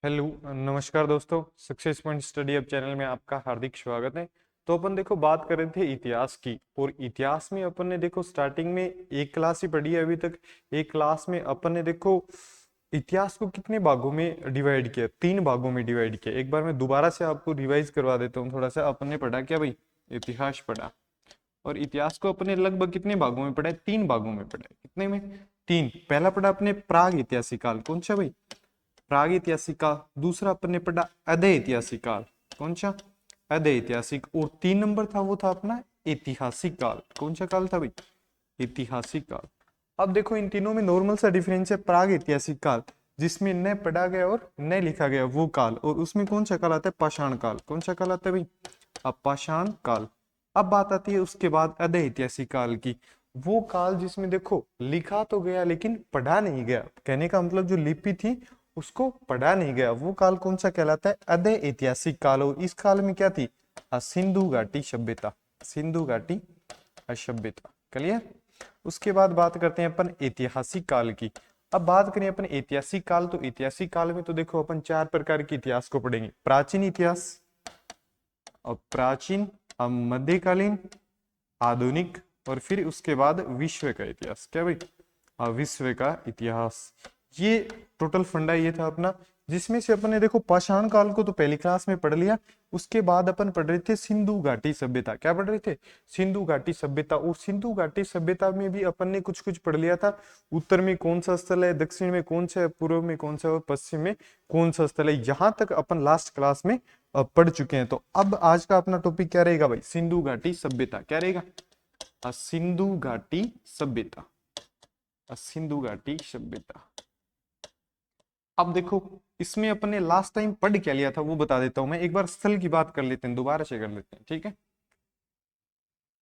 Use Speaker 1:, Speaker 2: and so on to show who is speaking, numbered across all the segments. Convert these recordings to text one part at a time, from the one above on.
Speaker 1: Hello. नमस्कार दोस्तों, success point study up channel में आपका हार्दिक स्वागत है। तो अपन देखो बात कर रहे थे इतिहास की, और इतिहास में अपन ने देखो स्टार्टिंग में एक क्लास ही पढ़ी है अभी तक। एक क्लास में अपन ने देखो इतिहास को कितने भागों में डिवाइड किया, 3 भागों में डिवाइड किया। एक बार मैं दोबारा से आपको रिवाइज करवा देता हूँ थोड़ा सा। अपन ने पढ़ा क्या भाई? इतिहास पढ़ा। और इतिहास को अपने लगभग कितने भागों में पढ़ा है? 3 भागों में पढ़ा है। कितने में? 3। पहला पढ़ा अपने प्राग ऐतिहासिक काल, कौन सा भाई? प्राग ऐतिहासिक काल। दूसरा अपन ने पढ़ा अदय ऐतिहासिक काल, कौन सा? अदय ऐतिहासिक। और 3 नंबर था वो था अपना ऐतिहासिक काल। कौन सा काल था भाई? ऐतिहासिक काल। अब देखो इन तीनों में नॉर्मल सा डिफरेंस है। प्राग ऐतिहासिक काल जिसमें न पढ़ा गया और न लिखा गया वो काल, और उसमें कौन सा काल आता है? पाषाण काल। कौन सा काल आता है भाई? अब पाषाण काल। अब बात आती है उसके बाद अदय ऐतिहासिक काल की। वो काल जिसमें देखो लिखा तो गया लेकिन पढ़ा नहीं गया। कहने का मतलब जो लिपि थी उसको पढ़ा नहीं गया, वो काल कौन सा कहलाता है? अदय ऐतिहासिक काल। और इस काल में क्या थी? सिंधु घाटी सभ्यता। सिंधु घाटी सभ्यता। क्लियर? उसके बाद बात करते हैं अपन ऐतिहासिक काल की। अब बात करें अपन ऐतिहासिक काल, तो ऐतिहासिक काल में तो देखो अपन 4 प्रकार के इतिहास को पढ़ेंगे। प्राचीन इतिहास, और प्राचीन, अब मध्यकालीन, आधुनिक, और फिर उसके बाद विश्व का इतिहास। क्या भाई? विश्व का इतिहास। ये टोटल फंडा ये था अपना, जिसमें से अपन ने देखो पाषाण काल को तो पहली क्लास में पढ़ लिया। उसके बाद अपन पढ़ रहे थे सिंधु घाटी सभ्यता। क्या पढ़ रहे थे? सिंधु घाटी सभ्यता। और सिंधु घाटी सभ्यता में भी अपन ने कुछ कुछ पढ़ लिया था। उत्तर में कौन सा स्थल है, दक्षिण में कौन सा है, पूर्व में कौन सा है, और पश्चिम में कौन सा स्थल है। यहां तक अपन लास्ट क्लास में पढ़ चुके हैं। तो अब आज का अपना टॉपिक क्या रहेगा भाई? सिंधु घाटी सभ्यता। क्या रहेगा? सिंधु घाटी सभ्यता। सिंधु घाटी सभ्यता। अब देखो इसमें अपन ने लास्ट टाइम पढ़ क्या लिया था वो बता देता हूं मैं। एक बार स्थल की बात कर लेते हैं, दोबारा से कर लेते हैं, ठीक है?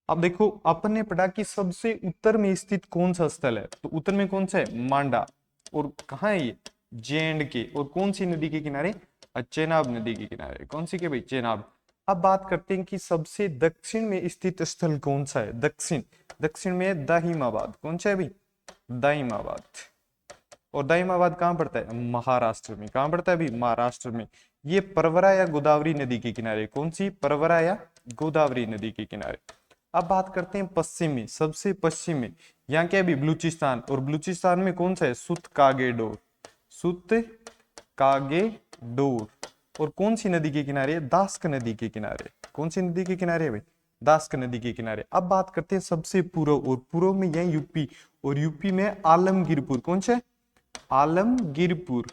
Speaker 1: अब देखो अपन ने पढ़ा कि सबसे उत्तर में स्थित कौन सा स्थल है, तो उत्तर में कौन सा है? मांडा। और कहाँ है ये? जे एंड के। और कौन सी नदी के किनारे? चेनाब नदी के किनारे। कौन सी के भाई? चेनाब। अब बात करते हैं कि सबसे दक्षिण में स्थित स्थल कौन सा है? दक्षिण। दक्षिण में दाहिमाबाद। कौन सा है भाई? दाहिमाबाद। और दाहिमाबाद कहाँ पड़ता है? महाराष्ट्र में। कहाँ पड़ता है अभी? महाराष्ट्र में। ये परवरा या गोदावरी नदी के किनारे। कौन सी? परवरा या गोदावरी नदी के किनारे। अब बात करते हैं पश्चिम में, सबसे पश्चिम में। यहाँ क्या है अभी? बलूचिस्तान। और बलूचिस्तान में कौन सा है? सुत कागेडोर। सुत कागेडोर। और कौन सी नदी के किनारे? दास्क नदी के किनारे। कौन सी नदी के किनारे है भाई? दास्क नदी के किनारे। अब बात करते हैं सबसे पूर्व, और पूर्व में यह यूपी। और यूपी में आलमगीरपुर। कौन सा है? आलमगीरपुर।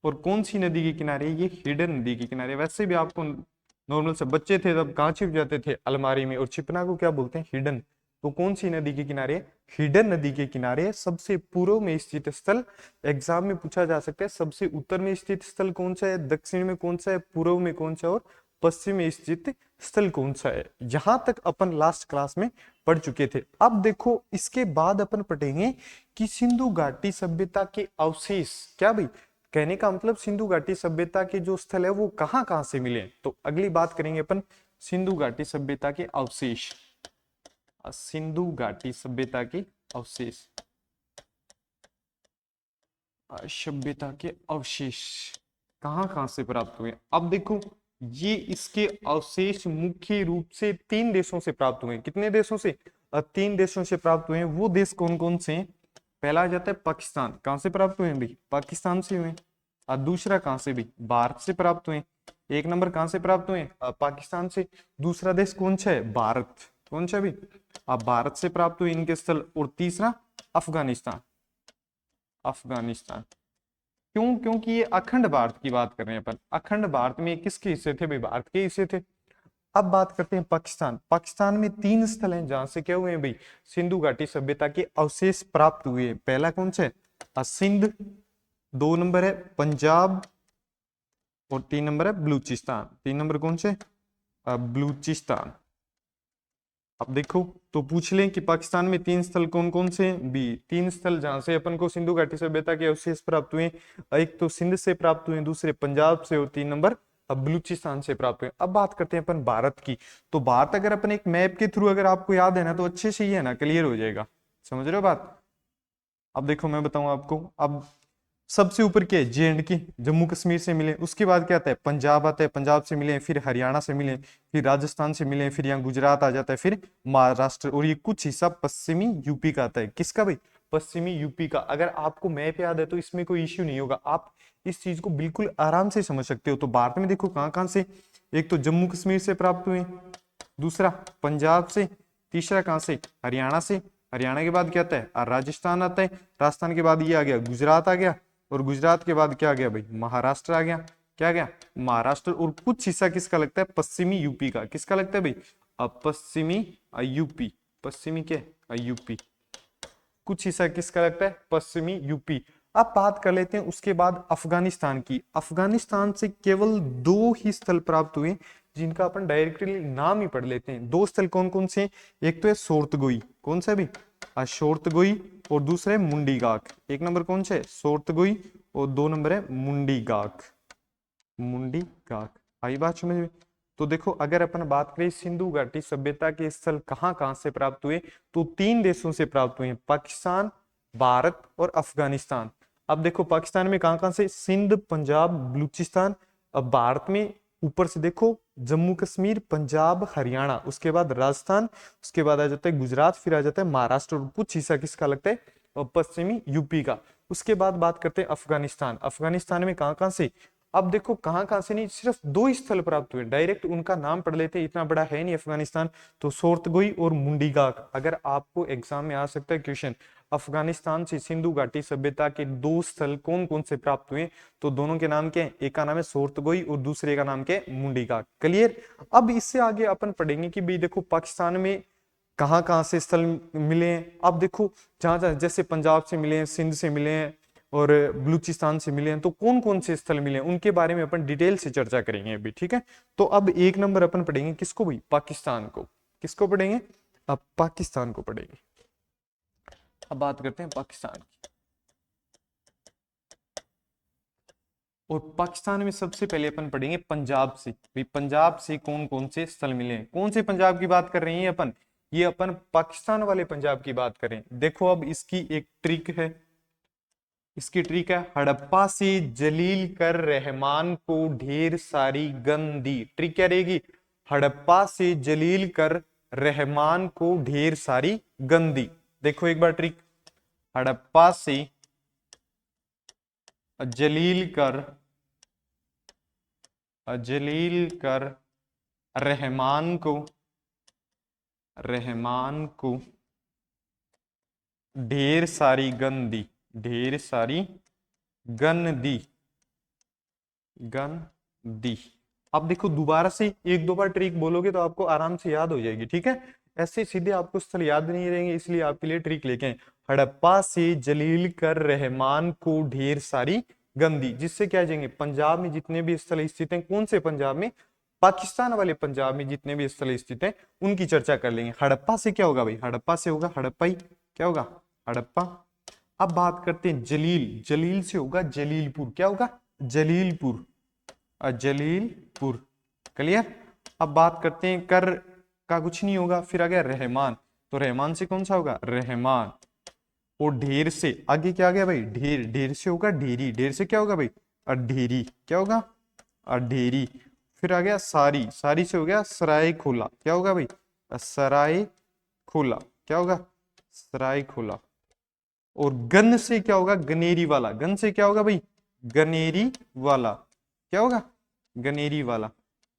Speaker 1: और कौन सी नदी के किनारे? ये हिडन नदी के किनारे। वैसे भी आपको नॉर्मल से बच्चे थे तब कहाँ छिप जाते थे? अलमारी में। और छिपना को क्या बोलते हैं? हिडन। तो कौन सी नदी के किनारे? हिडन नदी के किनारे सबसे पूर्व में स्थित स्थल। एग्जाम में पूछा जा सकता है सबसे उत्तर में स्थित स्थल कौन सा है, दक्षिण में कौन सा है, पूर्व में कौन सा, और पश्चिम में स्थित स्थल कौन सा है। यहां तक अपन लास्ट क्लास में पढ़ चुके थे। अब देखो इसके बाद अपन पढ़ेंगे कि सिंधु घाटी सभ्यता के अवशेष। क्या भाई? कहने का मतलब सिंधु घाटी सभ्यता के जो स्थल है वो कहां कहां से मिले। तो अगली बात करेंगे अपन सिंधु घाटी सभ्यता के अवशेष। सिंधु घाटी सभ्यता के अवशेष। सभ्यता के अवशेष कहां कहां से प्राप्त हुए? अब देखो ये इसके अवशेष मुख्य रूप से 3 देशों से प्राप्त हुए। कितने देशों से? 3 देशों से प्राप्त हुए। वो देश कौन कौन से हैं? पहला आ जाता है पाकिस्तान। कहां से प्राप्त हुए भाई? पाकिस्तान से हुए। और दूसरा कहां से भी? भारत से प्राप्त हुए। एक नंबर कहां से प्राप्त हुए? पाकिस्तान से। दूसरा देश कौन सा है? भारत। कौन सा भी? अब भारत से प्राप्त हुए इनके स्थल। और तीसरा अफगानिस्तान। अफगानिस्तान। क्यों? क्योंकि ये अखंड भारत की बात कर रहे हैं अपन। अखंड भारत में किसके हिस्से थे भाई? भारत के हिस्से थे। अब बात करते हैं पाकिस्तान। पाकिस्तान में 3 स्थल हैं जहां से क्या हुए हैं भाई? सिंधु घाटी सभ्यता के अवशेष प्राप्त हुए हैं। पहला कौन सा है? सिंध। 2 नंबर है पंजाब। और 3 नंबर है बलूचिस्तान। 3 नंबर कौन से? बलूचिस्तान। अब देखो तो पूछ लें कि पाकिस्तान में 3 स्थल कौन कौन से हैं? बी 3 स्थल जहां से अपन को सिंधु घाटी सभ्यता के अवशेष प्राप्त हुए। एक तो सिंध से प्राप्त हुए, दूसरे पंजाब से, और 3 नंबर अब बलूचिस्तान से प्राप्त हुए। अब बात करते हैं अपन भारत की। तो भारत अगर अपन एक मैप के थ्रू अगर आपको याद है ना तो अच्छे से ही है ना, क्लियर हो जाएगा। समझ रहे हो बात? अब देखो मैं बताऊं आपको। अब सबसे ऊपर क्या है, JNK, जम्मू कश्मीर से मिले। उसके बाद क्या आता है, पंजाब आता है, पंजाब से मिले, फिर हरियाणा से मिले, फिर राजस्थान से मिले, फिर यहाँ गुजरात आ जाता है, फिर महाराष्ट्र, और ये कुछ हिस्सा पश्चिमी यूपी का आता है। किसका भाई, पश्चिमी यूपी का। अगर आपको मैप याद है तो इसमें कोई इश्यू नहीं होगा, आप इस चीज को बिल्कुल आराम से समझ सकते हो। तो भारत में देखो कहाँ कहाँ से, एक तो जम्मू कश्मीर से प्राप्त हुए, दूसरा पंजाब से, तीसरा कहाँ से, हरियाणा से। हरियाणा के बाद क्या आता है, राजस्थान आता है। राजस्थान के बाद ये आ गया गुजरात आ गया, और गुजरात के बाद क्या आ गया भाई, महाराष्ट्र आ गया। क्या आ गया, महाराष्ट्र। और कुछ हिस्सा किसका लगता है, पश्चिमी यूपी का। किसका लगता है भाई, पश्चिमी यूपी। पश्चिमी क्या, यूपी। कुछ हिस्सा किसका लगता है, पश्चिमी यूपी। अब बात कर लेते हैं उसके बाद अफगानिस्तान की। अफगानिस्तान से केवल 2 ही स्थल प्राप्त हुए जिनका अपन डायरेक्टली नाम ही पढ़ लेते हैं। 2 स्थल कौन कौन से, एक तो है सोर्तगोई। कौन सा भी, शोर्तगोई, और दूसरा है मुंडीगाक। एक नंबर कौन सा है, सोर्तगोई, और 2 नंबर है मुंडीगाक। मुंडीगाक, आई बात समझ में। तो देखो अगर अपन बात करें सिंधु घाटी सभ्यता के स्थल कहाँ कहाँ से प्राप्त हुए, तो 3 देशों से प्राप्त हुए हैं, पाकिस्तान, भारत और अफगानिस्तान। अब देखो पाकिस्तान में कहाँ कहाँ से, सिंध, पंजाब, बलूचिस्तान। अब भारत में ऊपर से देखो जम्मू कश्मीर, पंजाब, हरियाणा, उसके बाद राजस्थान, उसके बाद आ जाता है गुजरात, फिर आ जाता है महाराष्ट्र, और कुछ हिस्सा किसका लगता है, पश्चिमी यूपी का। उसके बाद बात करते हैं अफगानिस्तान। अफगानिस्तान में कहाँ कहाँ से, अब देखो कहाँ कहाँ से नहीं, सिर्फ 2 स्थल प्राप्त हुए, डायरेक्ट उनका नाम पढ़ लेते हैं, इतना बड़ा है नहीं अफगानिस्तान। तो सोर्तगोई और मुंडीगाक। अगर आपको एग्जाम में आ सकता है क्वेश्चन, अफगानिस्तान से सिंधु घाटी सभ्यता के 2 स्थल कौन कौन से प्राप्त हुए, तो दोनों के नाम क्या है, एक का नाम है सोर्तगोई और दूसरे का नाम क्या है, मुंडीगाक। क्लियर। अब इससे आगे अपन पढ़ेंगे कि भाई देखो पाकिस्तान में कहाँ कहाँ से स्थल मिले हैं। अब देखो जहां जहां जैसे पंजाब से मिले हैं, सिंध से मिले हैं, और बलूचिस्तान से मिले हैं, तो कौन कौन से स्थल मिले हैं उनके बारे में अपन डिटेल से चर्चा करेंगे अभी, ठीक है। तो अब 1 नंबर अपन पढ़ेंगे किसको भाई, पाकिस्तान को। किसको पढ़ेंगे, अब पाकिस्तान को पढ़ेंगे। अब बात करते हैं पाकिस्तान की। और पाकिस्तान में सबसे पहले अपन पढ़ेंगे पंजाब से। भाई पंजाब से कौन कौन से स्थल मिले हैं, कौन से पंजाब की बात कर रहे हैं अपन, ये अपन पाकिस्तान वाले पंजाब की बात करें। देखो अब इसकी एक ट्रिक है, इसकी ट्रिक है, हड़प्पा से जलील कर रहमान को ढेर सारी गन दी। ट्रिक क्या रहेगी, हड़प्पा से जलील कर रहमान को ढेर सारी गन दी। देखो एक बार ट्रिक, हड़प्पा से जलील कर रहमान को ढेर सारी गन दी, ढेर सारी गन दी, गन दी। अब देखो दोबारा से 1-2 बार ट्रिक बोलोगे तो आपको आराम से याद हो जाएगी, ठीक है। ऐसे सीधे आपको स्थल याद नहीं रहेंगे, इसलिए आपके लिए ट्रिक लेके आए। हड़प्पा से जलील कर रहमान को ढेर सारी गन दी, जिससे क्या जाएंगे, पंजाब में जितने भी स्थल स्थित हैं, कौन से पंजाब में, पाकिस्तान वाले पंजाब में जितने भी स्थल स्थित हैं उनकी चर्चा कर लेंगे। हड़प्पा से क्या होगा भाई, हड़प्पा से होगा हड़प्पाई, क्या होगा, हड़प्पा। अब बात करते हैं जलील, जलील से होगा जलीलपुर, क्या होगा, जलीलपुर, जलीलपुर। क्लियर। अब बात करते हैं कर का कुछ नहीं होगा, फिर आ गया रहमान, तो रहमान से कौन सा होगा, रहमान। और ढेर से आगे क्या आ गया भाई, ढेर, ढेर से होगा ढेरी, ढेर से क्या होगा भाई, ढेरी, क्या होगा, ढेरी। फिर आ गया सारी, सारी से हो गया सराय खोला, क्या होगा भाई, सराय खोला, क्या होगा, सराय खोला। और गन से क्या होगा, गनेरी वाला, गन से क्या होगा भाई, गनेरी वाला, क्या होगा, गनेरी वाला।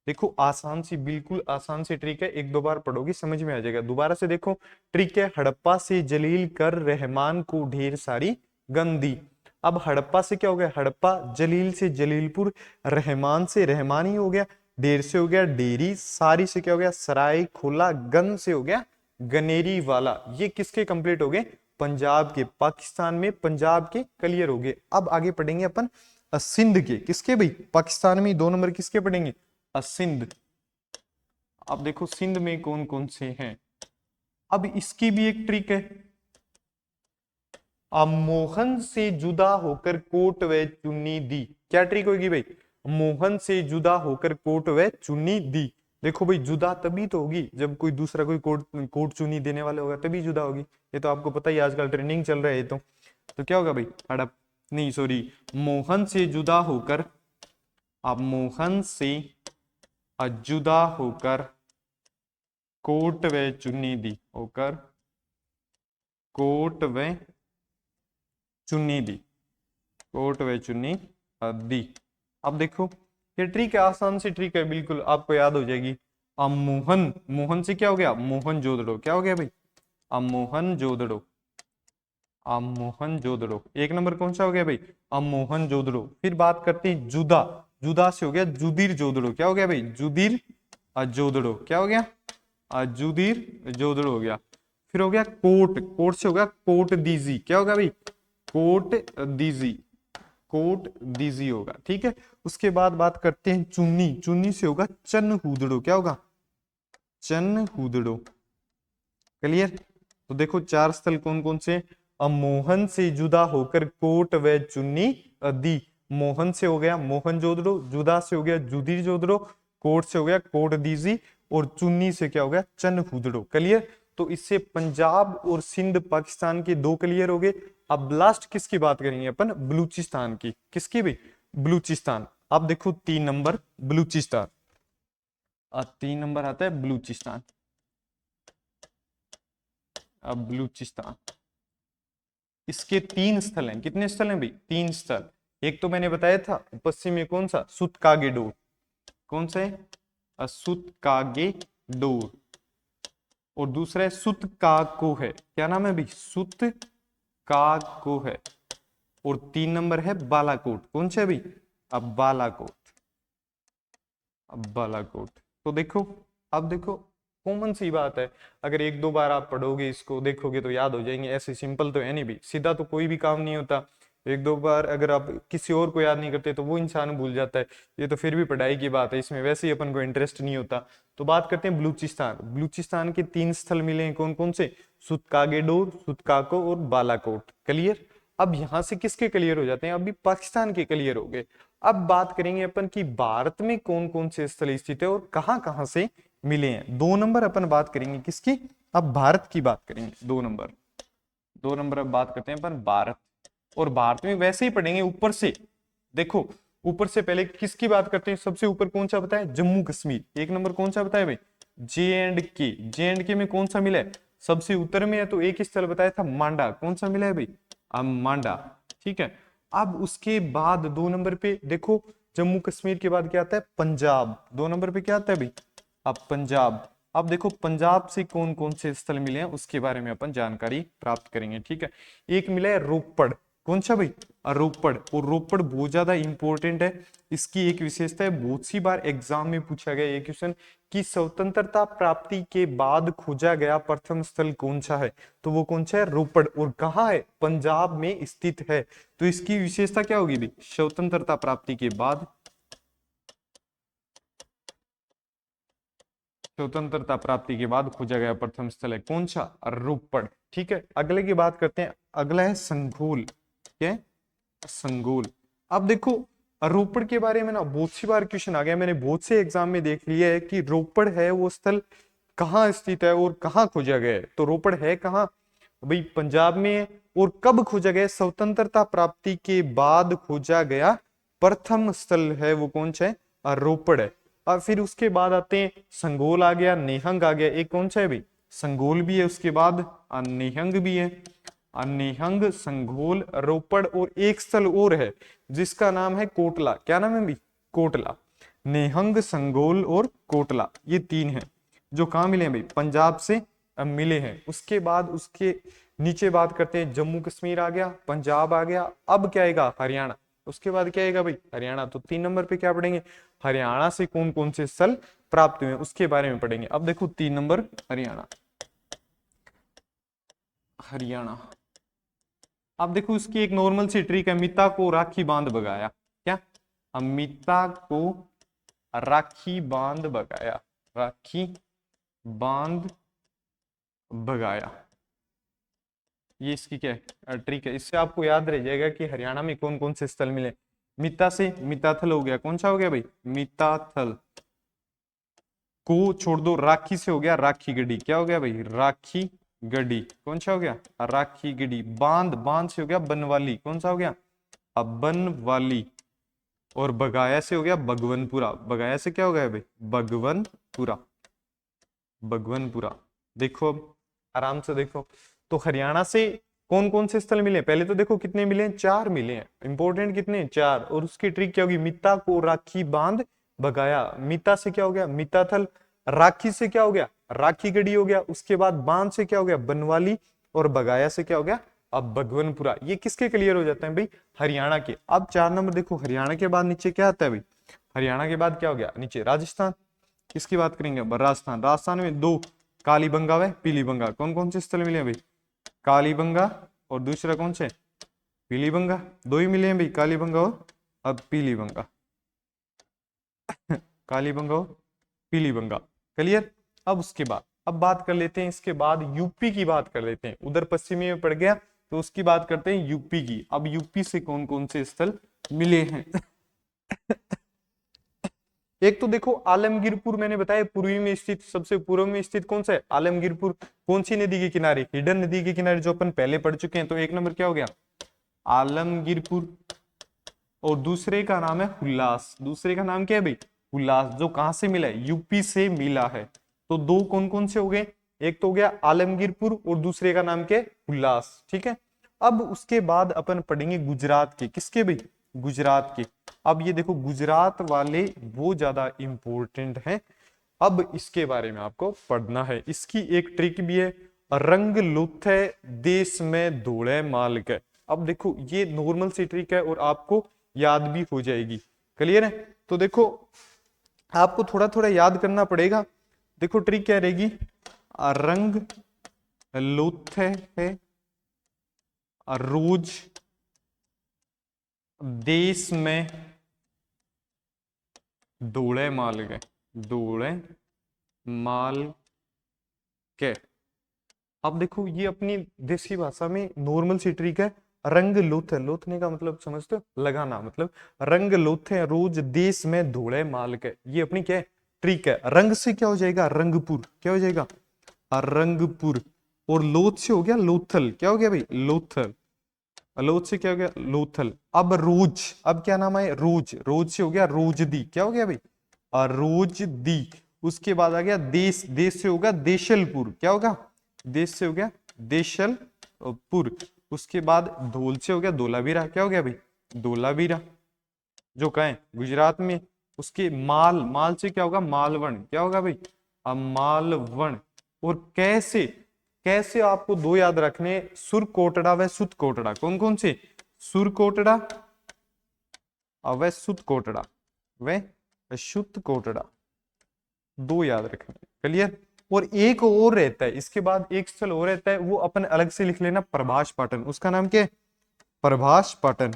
Speaker 1: देखो आसान सी, बिल्कुल आसान सी ट्रिक है, 1-2 बार पढ़ोगे समझ में आ जाएगा। दोबारा से देखो ट्रिक है, हड़प्पा से जलील कर रहमान को ढेर सारी गन दी। अब हड़प्पा से क्या हो गया, हड़प्पा, जलील से जलीलपुर, रहमान से रहमान ही हो गया, ढेर से हो गया डेरी, सारी से क्या हो गया, सराय खोला, गन से हो गया गनेरी वाला। ये किसके कंप्लीट हो गए, पंजाब के, पाकिस्तान में पंजाब के क्लियर हो गए। अब आगे पढ़ेंगे अपन सिंध के, किसके भाई, पाकिस्तान में 2 नंबर किसके पढ़ेंगे, सिंध। अब देखो सिंध में कौन कौन से हैं, अब इसकी भी एक ट्रिक है। मोहन से जुदा होकर कोट व चुन्नी दी, क्या ट्रिक होगी भाई, मोहन से जुदा होकर कोट व चुन्नी दी। देखो भाई जुदा तभी तो होगी जब कोई दूसरा कोई कोट चुन्नी देने वाला होगा, तभी जुदा होगी। ये तो आपको पता ही, आजकल ट्रेंडिंग चल रहा है ये तो क्या होगा भाई, नहीं सॉरी, मोहन से जुदा होकर, अब मोहन से जुदा होकर कोट व चुन्नी दी, होकर कोट व चुन्नी दी, कोट व चुन्नी दी। अब देखो ये ट्रिक है, आसान सी ट्रिक है, बिल्कुल आपको याद हो जाएगी। अब मोहन, मोहन से क्या हो गया, मोहन जोदड़ो, क्या हो गया भाई, अब मोहन जोदड़ो, अब मोहन जोदड़ो, एक नंबर कौन सा हो गया भाई, अब मोहन जोदड़ो। फिर बात करते हैं जुदा, जुदा से हो गया जुदीर जोदड़ो, क्या हो गया भाई, जुदीर जोदड़ो, क्या हो गया, जुदीर जोदड़ो हो गया। फिर हो गया कोट, कोट से हो गया कोट दीजी, क्या होगा भाई, कोट दीजी, कोट दीजी होगा, ठीक है। उसके बाद बात करते हैं चुन्नी, चुन्नी से होगा चन्न हुदड़ो, क्या होगा, चन्न हुदड़ो, क्लियर। तो देखो चार स्थल कौन कौन से, अब मोहन से जुदा होकर कोट व चुन्नी दी, मोहन से हो गया मोहन जोदड़ो, जुदा से हो गया जुदीर जोदड़ो, कोट से हो गया कोट दीजी, और चुन्नी से क्या हो गया चन्न हुदड़ो, क्लियर। तो इससे पंजाब और सिंध पाकिस्तान के दो क्लियर हो गए। अब लास्ट किसकी बात करेंगे अपन, बलूचिस्तान की, किसकी भी, बलूचिस्तान। अब देखो 3 नंबर बलूचिस्तान, 3 नंबर आता है बलूचिस्तान। अब बलूचिस्तान, इसके 3 स्थल हैं, कितने स्थल हैं भाई, 3 स्थल। एक तो मैंने बताया था पश्चिम में कौन सा, सुतकागेडोर, कौन सा है, सुतकागेडोर, और दूसरा है सुतकाको है, क्या नाम है भाई, सुतकाको है, और 3 नंबर है बालाकोट, कौन सा है भाई, अब बालाकोट, अब बालाकोट। तो देखो, अब देखो कॉमन सी बात है, अगर एक दो बार आप पढ़ोगे इसको देखोगे तो याद हो जाएंगे, ऐसे सिंपल तो है नहीं भाई, सीधा तो कोई भी काम नहीं होता। एक दो बार अगर आप किसी और को याद नहीं करते तो वो इंसान भूल जाता है, ये तो फिर भी पढ़ाई की बात है, इसमें वैसे ही अपन को इंटरेस्ट नहीं होता। तो बात करते हैं बलूचिस्तान, बलूचिस्तान के 3 स्थल मिले हैं, कौन कौन से, सुतकागेडोर, सुतकाको और बालाकोट, क्लियर। अब यहां से किसके क्लियर हो जाते हैं, अभी पाकिस्तान के क्लियर हो गए। अब बात करेंगे अपन की भारत में कौन कौन से स्थल स्थित है और कहां कहां से मिले हैं। 2 नंबर अपन बात करेंगे किसकी, अब भारत की बात करेंगे, 2 नंबर, 2 नंबर अब बात करते हैं अपन भारत। और भारत में वैसे ही पढ़ेंगे ऊपर से, देखो ऊपर से पहले किसकी बात करते हैं, सबसे ऊपर कौन सा बताया, जम्मू कश्मीर, 1 नंबर कौन सा बताया भाई, J&K, J&K में कौन सा मिला है, सबसे उत्तर में है, तो एक स्थल बताया था मांडा, कौन सा मिला है भाई, मांडा, ठीक है। अब उसके बाद 2 नंबर पे देखो, जम्मू कश्मीर के बाद क्या आता है, पंजाब, 2 नंबर पे क्या आता है भाई, अब पंजाब। अब देखो पंजाब से कौन कौन से स्थल मिले हैं उसके बारे में अपन जानकारी प्राप्त करेंगे, ठीक है। एक मिला है रोपड़, कौन सा भाई, रोपड़, और रोपड़ बहुत ज्यादा इंपॉर्टेंट है। इसकी एक विशेषता है, बहुत सी बार एग्जाम में पूछा गया ये क्वेश्चन कि स्वतंत्रता प्राप्ति के बाद खोजा गया प्रथम स्थल कौन सा है, तो वो कौन सा है, रोपड़, और कहाँ है, पंजाब में स्थित है। तो इसकी विशेषता क्या होगी भाई, स्वतंत्रता प्राप्ति के बाद, स्वतंत्रता प्राप्ति के बाद खोजा गया प्रथम स्थल है कौन सा, रोपड़, ठीक है। अगले की बात करते हैं, अगला है संघोल, क्या है, संघोल। अब देखो रोपड़ के बारे में ना बहुत सी बार क्वेश्चन आ गया, मैंने बहुत से एग्जाम में देख लिया है कि रोपड़ है वो स्थल कहाँ स्थित है और कहाँ खोजा गया है। तो रोपड़ है कहाँ भाई, पंजाब में है, और कब खोजा गया, स्वतंत्रता प्राप्ति के बाद खोजा गया प्रथम स्थल है वो कौन सा है, रोपड़ है। और फिर उसके बाद आते हैं संगोल आ गया, नेहंग आ गया, एक कौन सा है भाई, संगोल भी है, उसके बाद नेहंग भी है, नेहंग, संघोल, रोपड़, और एक स्थल और है जिसका नाम है कोटला, क्या नाम है भाई, कोटला। नेहंग, संघोल और कोटला, ये 3 हैं जो कहाँ मिले हैं भाई, पंजाब से मिले हैं। उसके बाद उसके नीचे बात करते हैं, जम्मू कश्मीर आ गया, पंजाब आ गया, अब क्या आएगा, हरियाणा, उसके बाद क्या आएगा भाई, हरियाणा। तो 3 नंबर पे क्या पढ़ेंगे, हरियाणा से कौन कौन से स्थल प्राप्त हुए उसके बारे में पढ़ेंगे। अब देखो 3 नंबर हरियाणा, हरियाणा। अब देखो इसकी एक नॉर्मल सी ट्रिक है, मिता को राखी बांध भगाया, क्या, अमिता को राखी बांध भगाया, राखी बांध भगाया, ये इसकी क्या है, ट्रिक है। इससे आपको याद रह जाएगा कि हरियाणा में कौन कौन से स्थल मिले। मिता से मिताथल हो गया, कौन सा हो गया भाई, मिताथल, को छोड़ दो, राखी से हो गया राखी गढ़ी, क्या हो गया भाई, राखी गढ़ी, कौन सा हो गया, राखी गढ़ी। बांध, बांध से हो गया बनवाली, कौन सा हो गया, बनवाली, और बगाया से हो गया भगवनपुरा। बगाया से क्या हो गया भाई? भगवनपुरा, भगवनपुरा। देखो अब आराम से देखो, तो हरियाणा से कौन कौन से स्थल मिले? पहले तो देखो कितने मिले हैं, 4 मिले हैं। इंपॉर्टेंट कितने? 4। और उसकी ट्रिक क्या होगी? मिता को राखी बांध बगाया। मिता से क्या हो गया? मिताथल। राखी से क्या हो गया? राखी गढ़ी हो गया। उसके बाद बांध से क्या हो गया? बनवाली। और बगाया से क्या हो गया? अब भगवनपुरा। ये किसके क्लियर हो जाते हैं भाई? हरियाणा के। अब 4 नंबर देखो, हरियाणा के बाद नीचे क्या आता है भाई? हरियाणा के बाद क्या हो गया? नीचे राजस्थान। किसकी बात करेंगे? राजस्थान। राजस्थान में 2, कालीबंगा व पीलीबंगा। कौन कौन से स्थल मिले हैं भाई? कालीबंगा और दूसरा कौन से? पीलीबंगा। 2 ही मिले हैं भाई, कालीबंगा और अब पीलीबंगा। कालीबंगा और पीलीबंगा। क्लियर? अब उसके बाद अब बात कर लेते हैं, इसके बाद यूपी की बात कर लेते हैं। उधर पश्चिमी में पड़ गया, तो उसकी बात करते हैं यूपी की। अब यूपी से कौन कौन से स्थल मिले हैं? एक तो देखो आलमगीरपुर, मैंने बताया पूर्वी में स्थित, सबसे पूर्व में स्थित कौन सा है? आलमगीरपुर। कौन सी नदी के किनारे? हिडन नदी के किनारे, जो अपन पहले पढ़ चुके हैं। तो 1 नंबर क्या हो गया? आलमगीरपुर। और दूसरे का नाम है हुल्लास। दूसरे का नाम क्या है भाई? हुल्लास। जो कहां से मिला है? यूपी से मिला है। तो 2 कौन कौन से हो गए? एक तो हो गया आलमगीरपुर और दूसरे का नाम क्या है? हुल्लास। ठीक है। अब उसके बाद अपन पढ़ेंगे गुजरात के। किसके भाई? गुजरात के। अब ये देखो गुजरात वाले वो ज्यादा इंपॉर्टेंट हैं। अब इसके बारे में आपको पढ़ना है। इसकी एक ट्रिक भी है, रंग लुथे देश में धोले माल के। अब देखो ये नॉर्मल सी ट्रिक है और आपको याद भी हो जाएगी। क्लियर है? तो देखो आपको थोड़ा थोड़ा याद करना पड़ेगा। देखो ट्रिक क्या रहेगी? रंग लुथे है रोज देश में धोले माल के, धोले माल के। अब देखो ये अपनी देसी भाषा में नॉर्मल सी ट्रिक है। रंग लोथे, लोथने का मतलब समझते हो? लगाना। मतलब रंग लोथे रोज देश में धोले माल के। ये अपनी क्या है? ट्रिक है। रंग से क्या हो जाएगा? रंगपुर। क्या हो जाएगा? रंगपुर। और लोथ से हो गया लोथल। क्या हो गया भाई? लोथल। लोथ से क्या हो गया? लोथल। अब रोज, अब क्या नाम है? रोज। रोज से हो गया रोजदी। क्या हो गया भाई? रोजदी। उसके बाद आ गया देश। देश से होगा देशलपुर। क्या होगा? देश से हो गया देशलपुर। उसके बाद धोल से हो गया धोलावीरा। क्या हो गया भाई? धोलावीरा, जो कहें गुजरात में। उसके माल, माल से क्या होगा? मालवण। क्या होगा भाई? अब मालवण। और कैसे, कैसे आपको 2 याद रखने, सुरकोटड़ा व सुतकोटड़ा। कौन कौन से? सुरकोटड़ा व सुतकोटड़ा व सुतकोटड़ा। 2 याद रखने। क्लियर? और एक और रहता है, इसके बाद एक स्थल और रहता है, वो अपन अलग से लिख लेना, प्रभास पाटन। उसका नाम क्या है? प्रभास पाटन।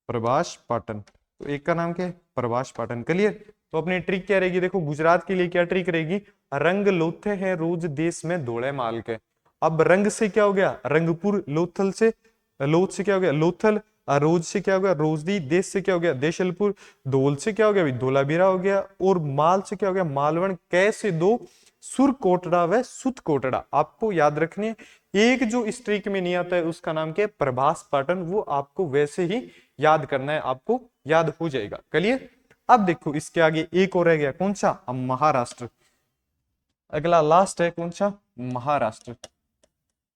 Speaker 1: प्रभास पाटन। तो एक का नाम क्या है? प्रभास पाटन। क्लियर? तो अपनी ट्रिक क्या रहेगी? देखो गुजरात के लिए क्या ट्रिक रहेगी? रंग लोथे हैं रोज देश में धोले माल के। अब रंग से क्या हो गया? रंगपुर। लोथल से, लोथ से क्या हो गया? लोथल। रोज से क्या हो गया? रोजदी। देश से क्या हो गया? देशलपुर। धोल से क्या हो गया भाई? धोलावीरा हो गया। और माल से क्या हो गया? मालवण। कैसे 2? सुरकोटड़ा व सुतकोटड़ा। आपको याद रखने। एक जो इस ट्रिक में नहीं आता है उसका नाम क्या है? प्रभास पाटन। वो आपको वैसे ही याद करना है, आपको याद हो जाएगा। क्लियर? अब देखो इसके आगे एक और रह गया, कौन सा? अब महाराष्ट्र। अगला लास्ट है कौन सा? महाराष्ट्र।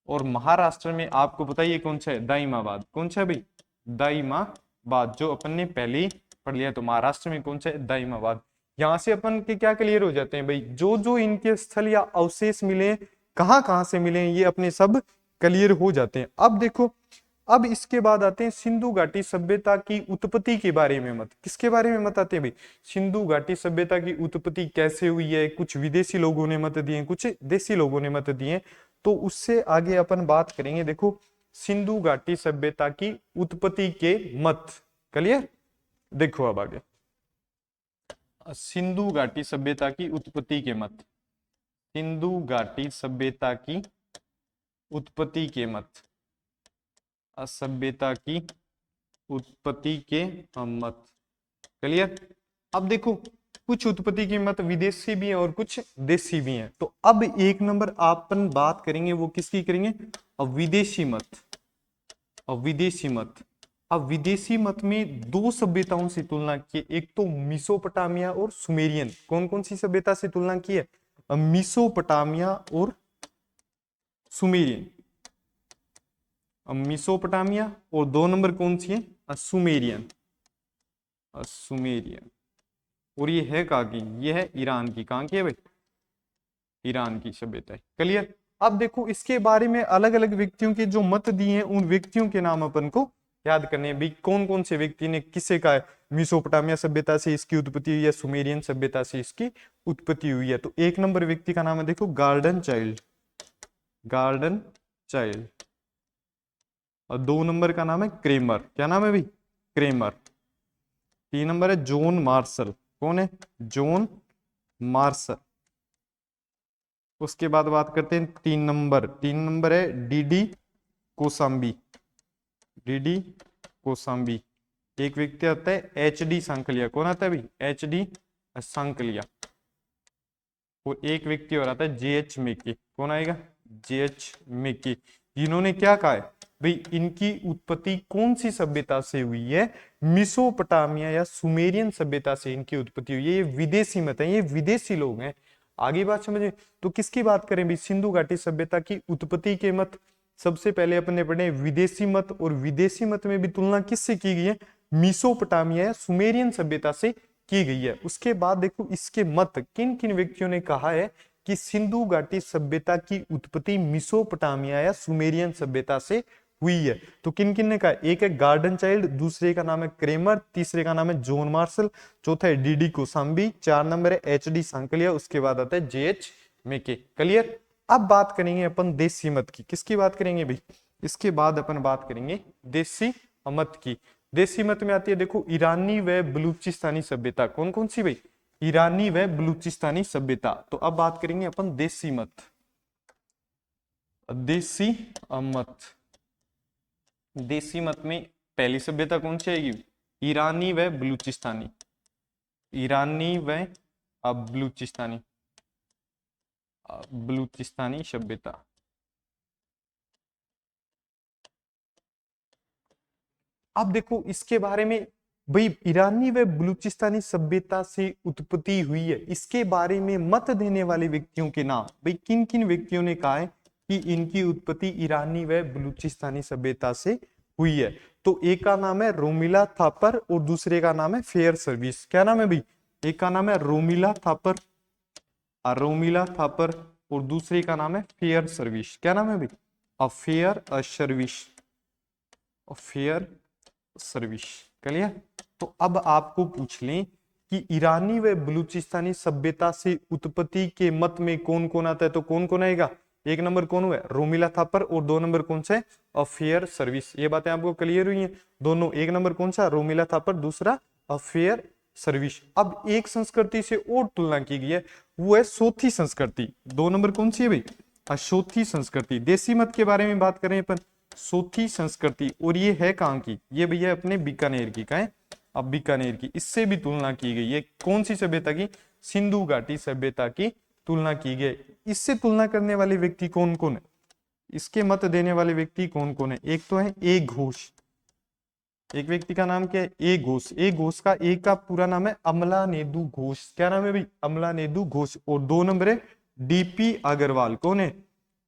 Speaker 1: और महाराष्ट्र में आपको बताइए कौन सा है? दाइमाबाद। कौन सा है भाई? दाइमाबाद, जो अपन ने पहले ही पढ़ लिया। तो महाराष्ट्र में कौन सा है? दाइमाबाद। यहां से अपन के क्या क्लियर हो जाते हैं भाई? जो जो इनके स्थल या अवशेष मिले, कहां कहां से मिले, ये अपने सब क्लियर हो जाते हैं। अब देखो, अब इसके बाद आते हैं सिंधु घाटी सभ्यता की उत्पत्ति के बारे में मत। किसके बारे में मत आते हैं भाई? सिंधु घाटी सभ्यता की उत्पत्ति कैसे हुई है। कुछ विदेशी लोगों ने मत दिए, कुछ देसी लोगों ने मत दिए। तो उससे आगे अपन बात करेंगे। देखो सिंधु घाटी सभ्यता की उत्पत्ति के मत। क्लियर? देखो अब आगे सिंधु घाटी सभ्यता की उत्पत्ति के मत। सिंधु घाटी सभ्यता की उत्पत्ति के मत, सभ्यता की उत्पत्ति के मत। क्लियर? अब देखो कुछ उत्पत्ति के मत विदेशी भी हैं और कुछ देसी भी हैं। तो अब 1 नंबर अपन बात करेंगे, वो किसकी करेंगे? विदेशी मत। विदेशी मत। अब विदेशी मत में दो सभ्यताओं से तुलना की है, एक तो मिसोपोटामिया और सुमेरियन। कौन कौन सी सभ्यता से तुलना की है? मिसोपोटामिया और सुमेरियन। मिसोपोटामिया और दो नंबर कौन सी है? सुमेरियन। सुमेरियन। और ये है कहाँ की? ये है ईरान की। कहाँ की है भाई? ईरान की सभ्यता है। क्लियर? अब देखो इसके बारे में अलग अलग व्यक्तियों के जो मत दिए हैं, उन व्यक्तियों के नाम अपन को याद करने हैं। भाई कौन कौन से व्यक्ति ने किसे कहा है मिसोपोटामिया सभ्यता से इसकी उत्पत्ति हुई है, सुमेरियन सभ्यता से इसकी उत्पत्ति हुई है? तो एक नंबर व्यक्ति का नाम है देखो गार्डन चाइल्ड। Garden child. और दो नंबर का नाम है क्रेमर। क्या नाम है भाई? क्रेमर। तीन नंबर है जॉन मार्शल। कौन है? John Marshall. उसके बाद बात करते हैं तीन नंबर है डीडी कोसाम्बी। डीडी कोसाम्बी। एक व्यक्ति आता है एच डी सांकलिया। कौन आता है भाई? H D Sankalia. और एक व्यक्ति और आता है जे एच मेकी। कौन आएगा? जे एच मेकी। इन्होंने क्या कहा है भाई? इनकी उत्पत्ति कौन सी सभ्यता से हुई है? मिसोपोटामिया या सुमेरियन सभ्यता से इनकी उत्पत्ति हुई है। ये विदेशी मत है, ये विदेशी लोग हैं। आगे बात समझे तो किसकी बात करें भाई? सिंधु घाटी सभ्यता की उत्पत्ति के मत सबसे पहले अपन ने पढ़े विदेशी मत, और विदेशी मत में भी तुलना किससे की गई है? मिसोपोटामिया या सुमेरियन सभ्यता से की गई है। उसके बाद देखो इसके मत किन किन व्यक्तियों ने कहा है कि सिंधु घाटी सभ्यता की उत्पत्ति मिसोपोटामिया या सुमेरियन सभ्यता से हुई है। तो किन किन ने कहा? एक है गार्डन चाइल्ड, दूसरे का नाम है क्रेमर, तीसरे का नाम है जॉन मार्शल, चौथा है डीडी कोसाम्बी, चार नंबर है एच डी सांकलिया, उसके बाद आता है जे एच मेके। क्लियर? अब बात करेंगे अपन देसी मत की। किसकी बात करेंगे भाई? इसके बाद अपन बात करेंगे देसी मत की। देसी मत में आती है देखो ईरानी व बलूचिस्तानी सभ्यता। कौन कौन सी भाई? ईरानी व बलूचिस्तानी सभ्यता। तो अब बात करेंगे अपन देसी मत। देसी मत। देसी मत में पहली सभ्यता कौन सी आएगी? ईरानी व बलूचिस्तानी। ईरानी व बलूचिस्तानी। बलूचिस्तानी सभ्यता। अब देखो इसके बारे में भाई ईरानी व बलूचिस्तानी सभ्यता से उत्पत्ति हुई है, इसके बारे में मत देने वाले व्यक्तियों के नाम भाई किन किन व्यक्तियों ने कहा है कि इनकी उत्पत्ति ईरानी व बलूचिस्तानी सभ्यता से हुई है? तो एक का नाम है रोमिला थापर और दूसरे का नाम है फेयर सर्विस। क्या नाम है भाई? एक का नाम है रोमिला थापर, रोमिला थापर, और दूसरे का नाम है फेयर सर्विस। क्या नाम है भाई? Fair service. Fair service. Clear? तो अब आपको पूछ लें कि ईरानी व बलूचिस्तानी सभ्यता से उत्पत्ति के मत में कौन कौन आता है? तो कौन कौन आएगा? एक नंबर कौन हुआ? रोमिला थापर, और दो नंबर कौन सा है? Fair service. ये बातें आपको क्लियर हुई हैं दोनों? एक नंबर कौन सा? रोमिला थापर, दूसरा फेयर सर्विस। अब एक संस्कृति से और तुलना की गई है, वो है सोथी संस्कृति। दो नंबर कौन सी है भाई? सोथी संस्कृति। देसी मत के बारे में बात करें अपन, सोथी संस्कृति, और ये है कहाँ की? ये भैया अपने बीकानेर की। कहाँ है? अब बीकानेर की। इससे भी तुलना की गई है। कौन सी सभ्यता की? सिंधु घाटी सभ्यता की तुलना की गई। इससे तुलना करने वाले व्यक्ति कौन कौन है? इसके मत देने वाले व्यक्ति कौन कौन है? एक तो है ए घोष। एक व्यक्ति का नाम क्या है? ए घोष। ए घोष का एक का पूरा नाम है अमला नेदू घोष। क्या नाम है भाई? अमला नेदू घोष। और दो नंबर है डीपी अग्रवाल। कौन है?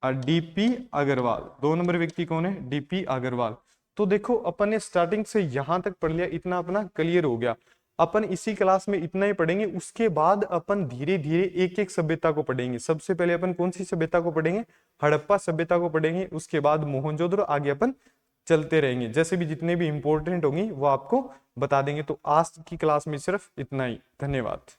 Speaker 1: डीपी अग्रवाल। दो नंबर व्यक्ति कौन है? डीपी अग्रवाल। तो देखो अपन ने स्टार्टिंग से यहां तक पढ़ लिया, इतना अपना क्लियर हो गया। अपन इसी क्लास में इतना ही पढ़ेंगे, उसके बाद अपन धीरे धीरे एक एक सभ्यता को पढ़ेंगे। सबसे पहले अपन कौन सी सभ्यता को पढ़ेंगे? हड़प्पा सभ्यता को पढ़ेंगे। उसके बाद मोहनजोदड़ो, आगे अपन चलते रहेंगे। जैसे भी जितने भी इंपॉर्टेंट होंगी वो आपको बता देंगे। तो आज की क्लास में सिर्फ इतना ही। धन्यवाद।